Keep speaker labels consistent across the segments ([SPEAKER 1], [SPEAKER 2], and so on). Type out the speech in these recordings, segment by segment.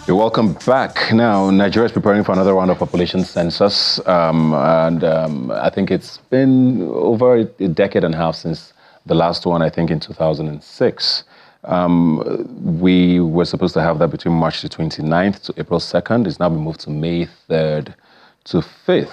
[SPEAKER 1] You're welcome back. Now, Nigeria is preparing for another round of population census, I think it's been over a decade and a half since the last one, I think in 2006. We were supposed to have that between March the 29th to April 2nd. It's now been moved to May 3rd to 5th.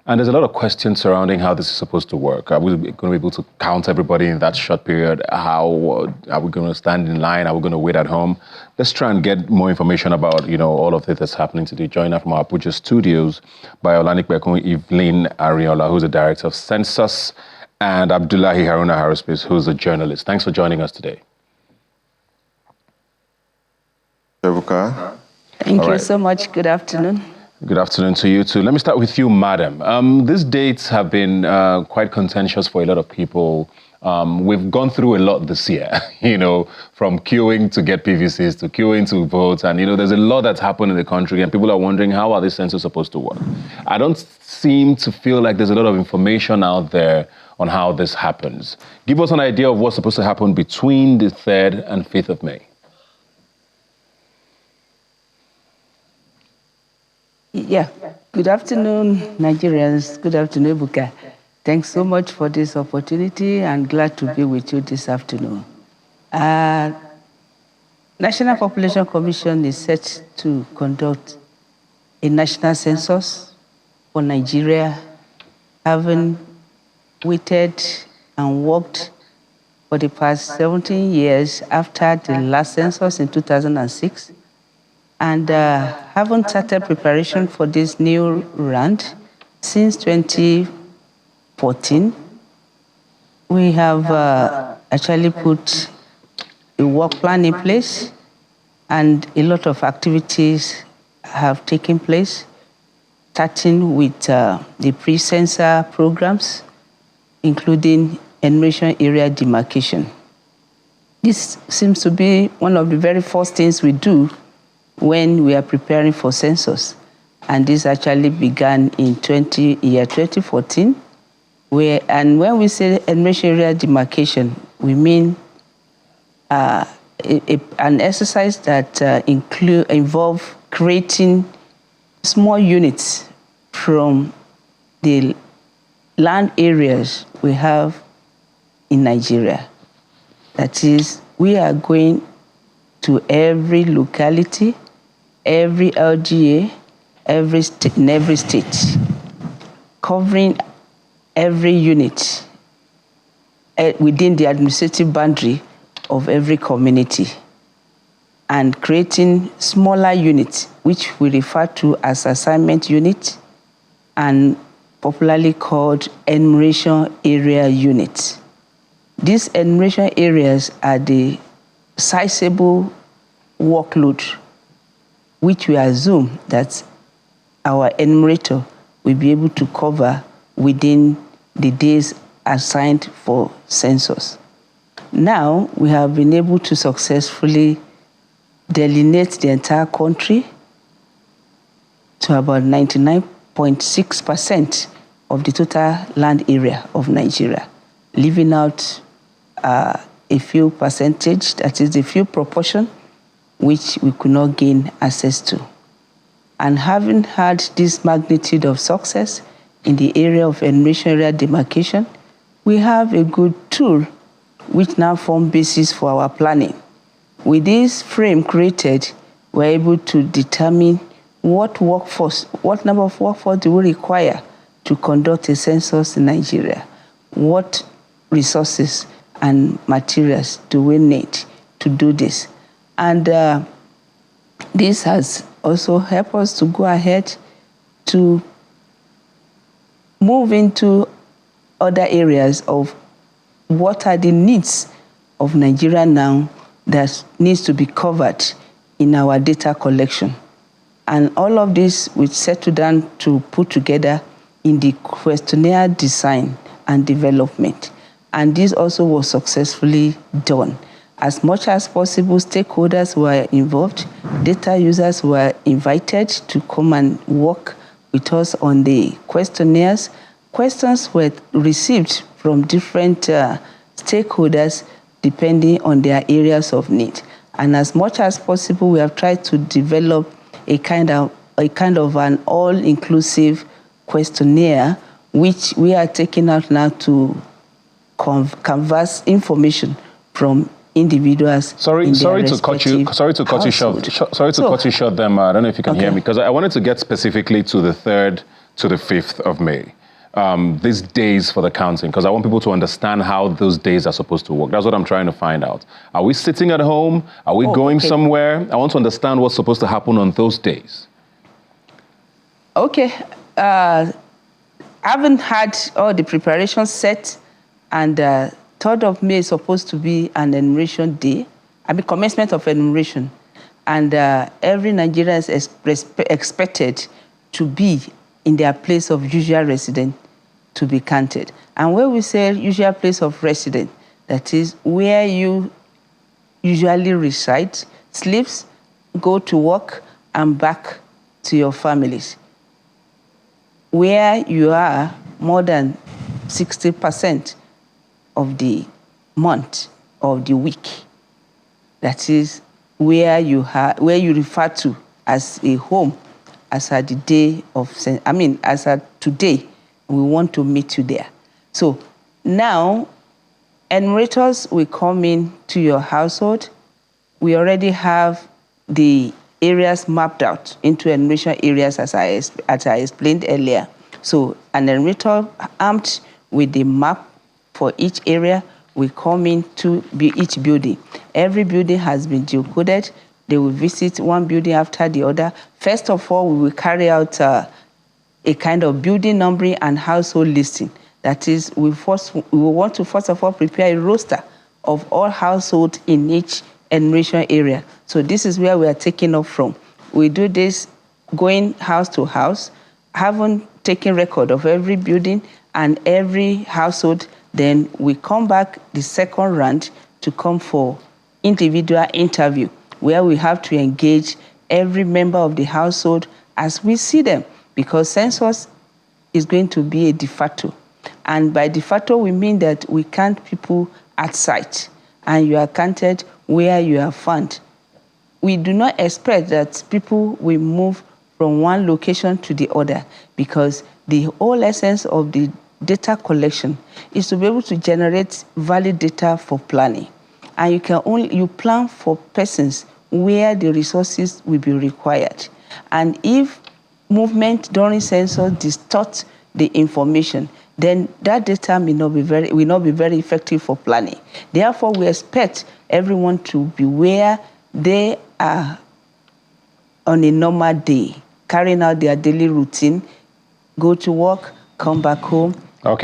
[SPEAKER 1] And there's a lot of questions surrounding how this is supposed to work. Are we going to be able to count everybody in that short period? How are we going to stand in line? Are we going to wait at home? Let's try and get more information about, all of this that's happening today. Joined us from our Abuja studios by Olanikbekun Evelyn Ariola, who's the director of Census, and Abdullahi Haruna Haruspace, who's a journalist. Thanks for joining us today.
[SPEAKER 2] Thank you so much. Good afternoon.
[SPEAKER 1] Good afternoon to you too. Let me start with you, madam. These dates have been quite contentious for a lot of people. We've gone through a lot this year, from queuing to get PVCs to queuing to vote. And, there's a lot that's happened in the country and people are wondering, how are these census supposed to work? I don't seem to feel like there's a lot of information out there on how this happens. Give us an idea of what's supposed to happen between the 3rd and 5th of May.
[SPEAKER 2] Yeah. Good afternoon, Nigerians. Good afternoon, Buka. Thanks so much for this opportunity and glad to be with you this afternoon. National Population Commission is set to conduct a national census for Nigeria, having waited and worked for the past 17 years after the last census in 2006. And haven't started preparation for this new round since 2014. We have actually put a work plan in place and a lot of activities have taken place, starting with the pre-census programs, including enumeration area demarcation. This seems to be one of the very first things we do when we are preparing for census. And this actually began in 2014, and when we say enumeration area demarcation, we mean an exercise that involves creating small units from the land areas we have in Nigeria. That is, we are going to every locality, every LGA, in every state, covering every unit within the administrative boundary of every community, and creating smaller units, which we refer to as assignment units, and popularly called enumeration area units. These enumeration areas are the sizable workload which we assume that our enumerator will be able to cover within the days assigned for census. Now, we have been able to successfully delineate the entire country to about 99.6% of the total land area of Nigeria, leaving out a few percentage, that is the few proportion, which we could not gain access to. And having had this magnitude of success in the area of enumeration area demarcation, we have a good tool which now form basis for our planning. With this frame created, we're able to determine what number of workforce do we require to conduct a census in Nigeria, what resources and materials do we need to do this. And this has also helped us to go ahead to move into other areas of what are the needs of Nigeria now that needs to be covered in our data collection. And all of this we settled down to put together in the questionnaire design and development. And this also was successfully done. As much as possible, stakeholders were involved, data users were invited to come and work with us on the questionnaires. Questions were received from different stakeholders depending on their areas of need. And as much as possible, we have tried to develop a kind of an all-inclusive questionnaire, which we are taking out now to canvass information from individuals.
[SPEAKER 1] Sorry to cut you short them. I don't know if you can hear me, because I wanted to get specifically to the 3rd to the 5th of May. These days for the counting, because I want people to understand how those days are supposed to work. That's what I'm trying to find out. Are we sitting at home? Are we going somewhere? I want to understand what's supposed to happen on those days.
[SPEAKER 2] Okay. I haven't had all the preparations set, and 3rd of May is supposed to be an enumeration day. Commencement of enumeration. And every Nigerian is expected to be in their place of usual residence to be counted. And when we say usual place of residence, that is where you usually reside, sleeps, go to work, and back to your families. Where you are more than 60% of the month of the week. That is where you refer to as a home, as at the day of, as at today, we want to meet you there. So now, enumerators will come in to your household. We already have the areas mapped out into enumeration areas, as I explained earlier. So an enumerator armed with the map for each area will come into each building. Every building has been geocoded. They will visit one building after the other. First of all, we will carry out a kind of building numbering and household listing. That is, we will want to first of all prepare a roster of all households in each enumeration area. So this is where we are taking off from. We do this going house to house, having taken record of every building and every household. Then we come back the second round to come for individual interview, where we have to engage every member of the household as we see them, because census is going to be a de facto. And by de facto, we mean that we count people at site, and you are counted where you are found. We do not expect that people will move from one location to the other, because the whole essence of the data collection is to be able to generate valid data for planning. And you plan for persons where the resources will be required. And if movement during census distorts the information, then that data will not be very effective for planning. Therefore, we expect everyone to be where they are on a normal day, carrying out their daily routine, go to work, come back home,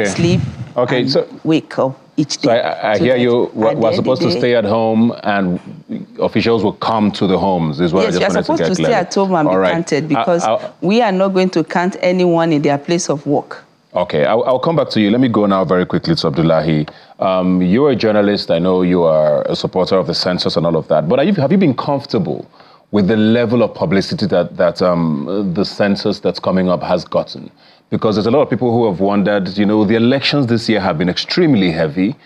[SPEAKER 2] sleep, and wake up each day.
[SPEAKER 1] So I hear you. We're supposed to stay at home, and officials will come to the homes. Is what
[SPEAKER 2] yes, you're supposed to stay at home and be counted, because we are not going to count anyone in their place of work.
[SPEAKER 1] Okay, I'll come back to you. Let me go now very quickly to Abdullahi. You're a journalist. I know you are a supporter of the census and all of that. But have you been comfortable with the level of publicity that the census that's coming up has gotten? Because there's a lot of people who have wondered, the elections this year have been extremely heavy.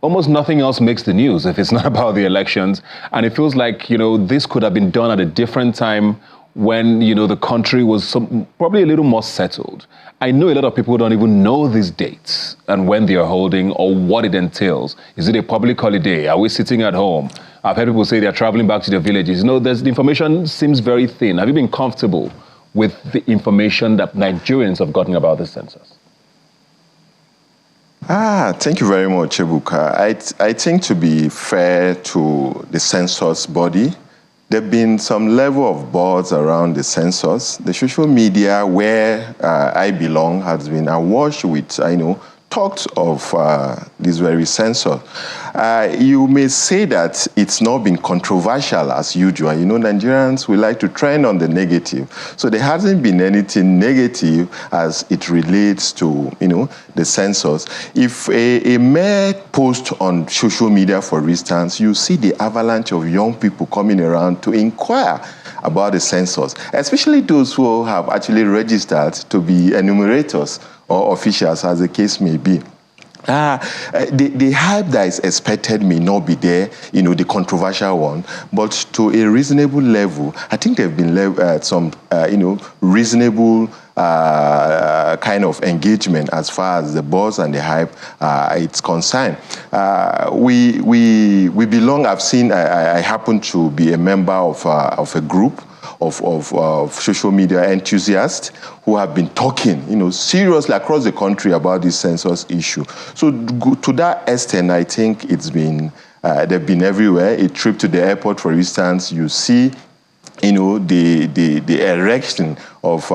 [SPEAKER 1] Almost nothing else makes the news if it's not about the elections. And it feels like, this could have been done at a different time when, the country was probably a little more settled. I know a lot of people don't even know these dates and when they are holding or what it entails. Is it a public holiday? Are we sitting at home? I've heard people say they're traveling back to their villages. The information seems very thin. Have you been comfortable with the information that Nigerians have gotten about the census?
[SPEAKER 3] Thank you very much, Ebuka. I think, to be fair to the census body, there have been some level of buzz around the census. The social media where I belong has been awash with, talks of this very census. You may say that it's not been controversial as usual. Nigerians, we like to trend on the negative. So there hasn't been anything negative as it relates to, the census. If a mere post on social media, for instance, you see the avalanche of young people coming around to inquire about the census, especially those who have actually registered to be enumerators or officials, as the case may be. The hype that is expected may not be there, the controversial one, but to a reasonable level, I think there have been some, reasonable kind of engagement as far as the buzz and the hype it's concerned. We belong. I happen to be a member of a group of social media enthusiasts who have been talking, seriously across the country about this census issue. So to that extent, I think it's been, they've been everywhere. A trip to the airport, for instance, you see, the erection of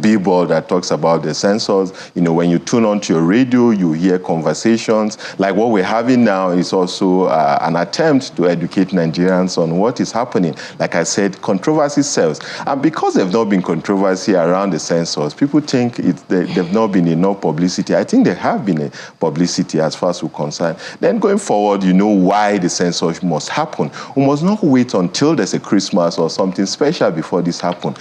[SPEAKER 3] billboard that talks about the census. When you tune onto your radio, you hear conversations. Like what we're having now is also an attempt to educate Nigerians on what is happening. Like I said, controversy sells. And because there's not been controversy around the census, people think there's not been enough publicity. I think there have been a publicity as far as we're concerned. Then going forward, why the census must happen. We must not wait until there's a Christmas or something special before this happens.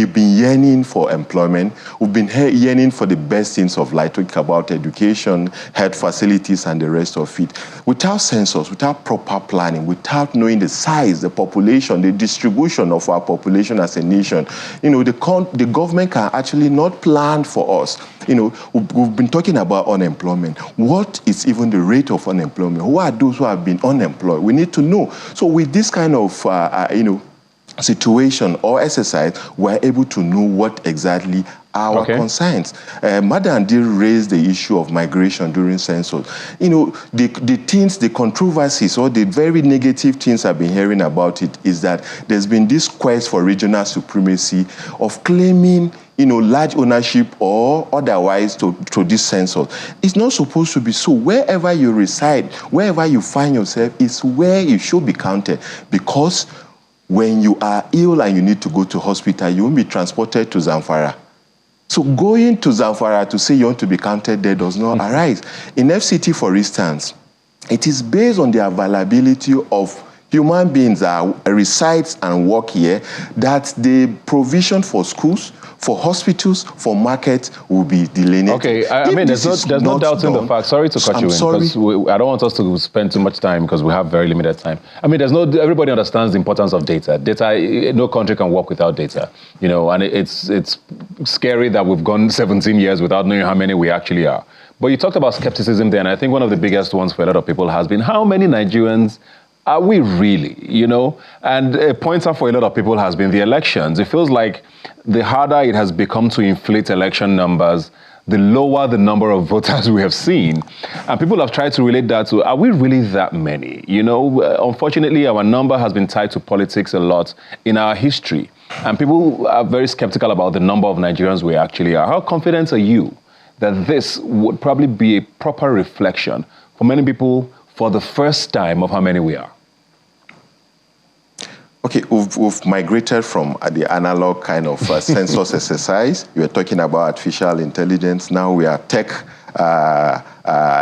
[SPEAKER 3] We've been yearning for employment. We've been yearning for the best things of life, talking about education, health facilities, and the rest of it. Without census, without proper planning, without knowing the size, the population, the distribution of our population as a nation, the government can actually not plan for us. We've been talking about unemployment. What is even the rate of unemployment? Who are those who have been unemployed? We need to know. So with this kind of, situation or exercise, we're able to know what exactly our concerns. Madam did raise the issue of migration during census. The controversies or the very negative things I've been hearing about it is that there's been this quest for regional supremacy of claiming large ownership or otherwise to this census. It's not supposed to be so. Wherever you reside, wherever you find yourself, is where you should be counted, because when you are ill and you need to go to hospital, you won't be transported to Zamfara. So going to Zamfara to say you want to be counted there does not arise. In FCT, for instance, it is based on the availability of human beings that reside and work here that the provision for schools, for hospitals, for markets will be delineated.
[SPEAKER 1] Okay, I mean, there's no doubt in the fact. Sorry to cut you in, because I don't want us to spend too much time because we have very limited time. I mean, everybody understands the importance of data. Data, no country can work without data. And it's scary that we've gone 17 years without knowing how many we actually are. But you talked about skepticism there, and I think one of the biggest ones for a lot of people has been, how many Nigerians are we really, And a pointer for a lot of people has been the elections. It feels like the harder it has become to inflate election numbers, the lower the number of voters we have seen. And people have tried to relate that to, are we really that many? Unfortunately, our number has been tied to politics a lot in our history. And people are very skeptical about the number of Nigerians we actually are. How confident are you that this would probably be a proper reflection for many people for the first time of how many we are?
[SPEAKER 3] Okay, we've migrated from the analog kind of census exercise. You were talking about artificial intelligence. Now we are tech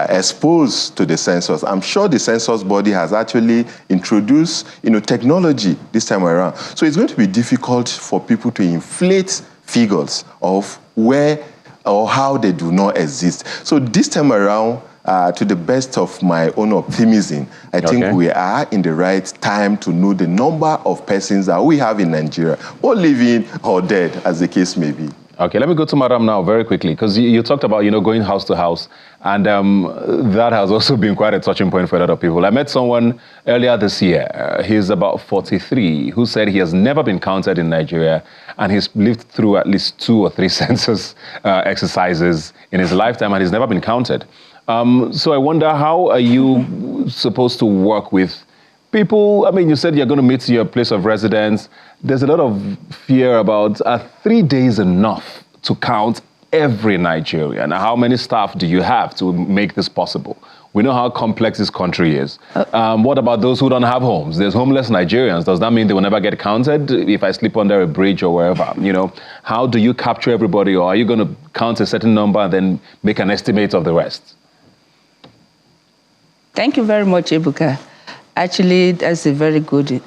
[SPEAKER 3] exposed to the census. I'm sure the census body has actually introduced, technology this time around. So it's going to be difficult for people to inflate figures of where or how they do not exist. So this time around, to the best of my own optimism, I think we are in the right time to know the number of persons that we have in Nigeria, or living or dead, as the case may be.
[SPEAKER 1] Okay, let me go to Madam now very quickly, because you talked about, going house to house, and that has also been quite a touching point for a lot of people. I met someone earlier this year, he's about 43, who said he has never been counted in Nigeria, and he's lived through at least 2 or 3 census exercises in his lifetime, and he's never been counted. So I wonder, how are you supposed to work with people? I mean, you said you're going to meet your place of residence. There's a lot of fear about, are 3 days enough to count every Nigerian? How many staff do you have to make this possible? We know how complex this country is. What about those who don't have homes? There's homeless Nigerians. Does that mean they will never get counted if I sleep under a bridge or wherever? How do you capture everybody? Or are you going to count a certain number and then make an estimate of the rest?
[SPEAKER 2] Thank you very much, Ebuka. Actually, that's a very good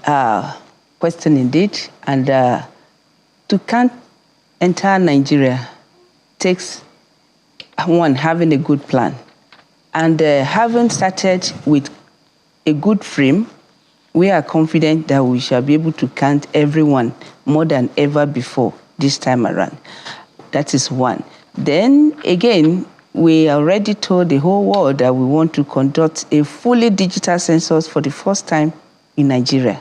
[SPEAKER 2] question indeed. And to count entire Nigeria takes, one, having a good plan. And having started with a good frame, we are confident that we shall be able to count everyone more than ever before this time around. That is one. Then again, we already told the whole world that we want to conduct a fully digital census for the first time in Nigeria.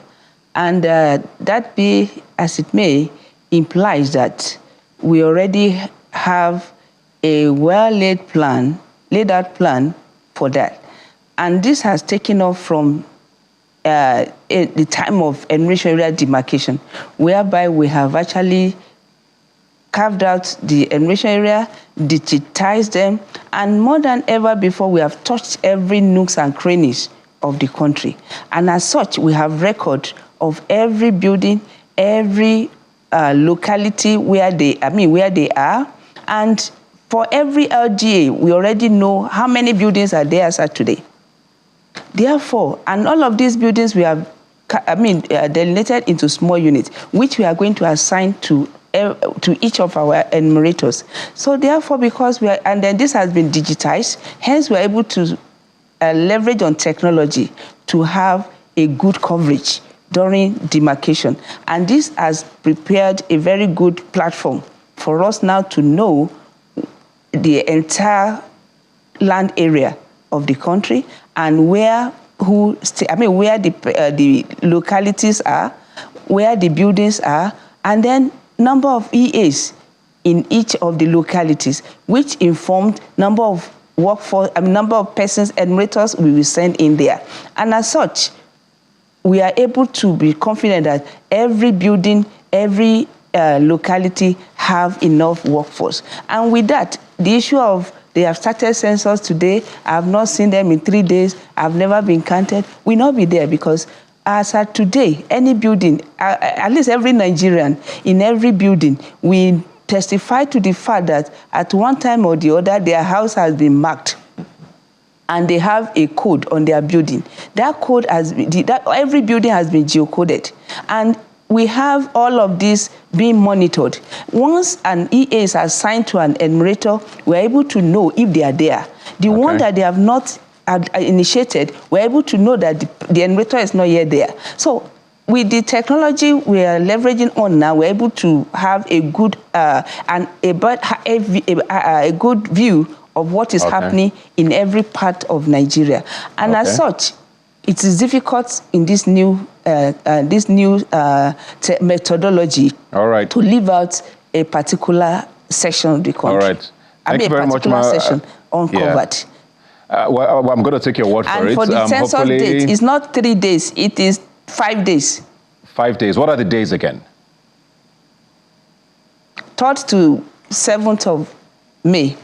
[SPEAKER 2] And that be as it may, implies that we already have a well-laid out plan for that. And this has taken off from the time of enrichment area demarcation, whereby we have actually carved out the enrichment area, digitized them, and more than ever before, we have touched every nooks and crannies of the country. And as such, we have record of every building, every locality where they are, and for every LGA, we already know how many buildings are there as of today. Therefore, and all of these buildings we have, delineated into small units, which we are going to assign to each of our enumerators. So therefore, because and then this has been digitized, hence we are able to leverage on technology to have a good coverage during demarcation. And this has prepared a very good platform for us now to know the entire land area of the country and where the localities are, where the buildings are, and then number of EAs in each of the localities, which informed number of workforce, number of persons, enumerators we will send in there. And as such, we are able to be confident that every building, every locality have enough workforce. And with that, the issue of they have started census today, I have not seen them in 3 days, I've never been counted, will not be there, because as at today, any building, at least every Nigerian, in every building, we testify to the fact that at one time or the other, their house has been marked and they have a code on their building. That code every building has been geocoded. And we have all of this being monitored. Once an EA is assigned to an enumerator, we're able to know if they are there. The one that they have not initiated, we're able to know that the enumerator is not yet there. So with the technology we are leveraging on now, we're able to have a good a good view of what is happening in every part of Nigeria. And as such, it is difficult in this new methodology to leave out a particular section of the country.
[SPEAKER 1] All right. Thank you very much,
[SPEAKER 2] section uncovered.
[SPEAKER 1] Yeah. Well, I'm going to take your word for it.
[SPEAKER 2] And for the census date, it's not 3 days, it is 5 days.
[SPEAKER 1] 5 days. What are the days again?
[SPEAKER 2] 3rd to 7th of May.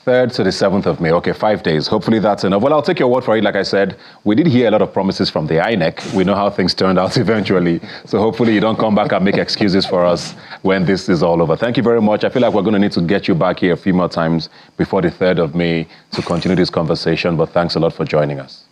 [SPEAKER 1] 3rd to the 7th of May. Okay, 5 days. Hopefully that's enough. Well, I'll take your word for it. Like I said, we did hear a lot of promises from the INEC. We know how things turned out eventually. So hopefully you don't come back and make excuses for us when this is all over. Thank you very much. I feel like we're going to need to get you back here a few more times before the 3rd of May to continue this conversation. But thanks a lot for joining us.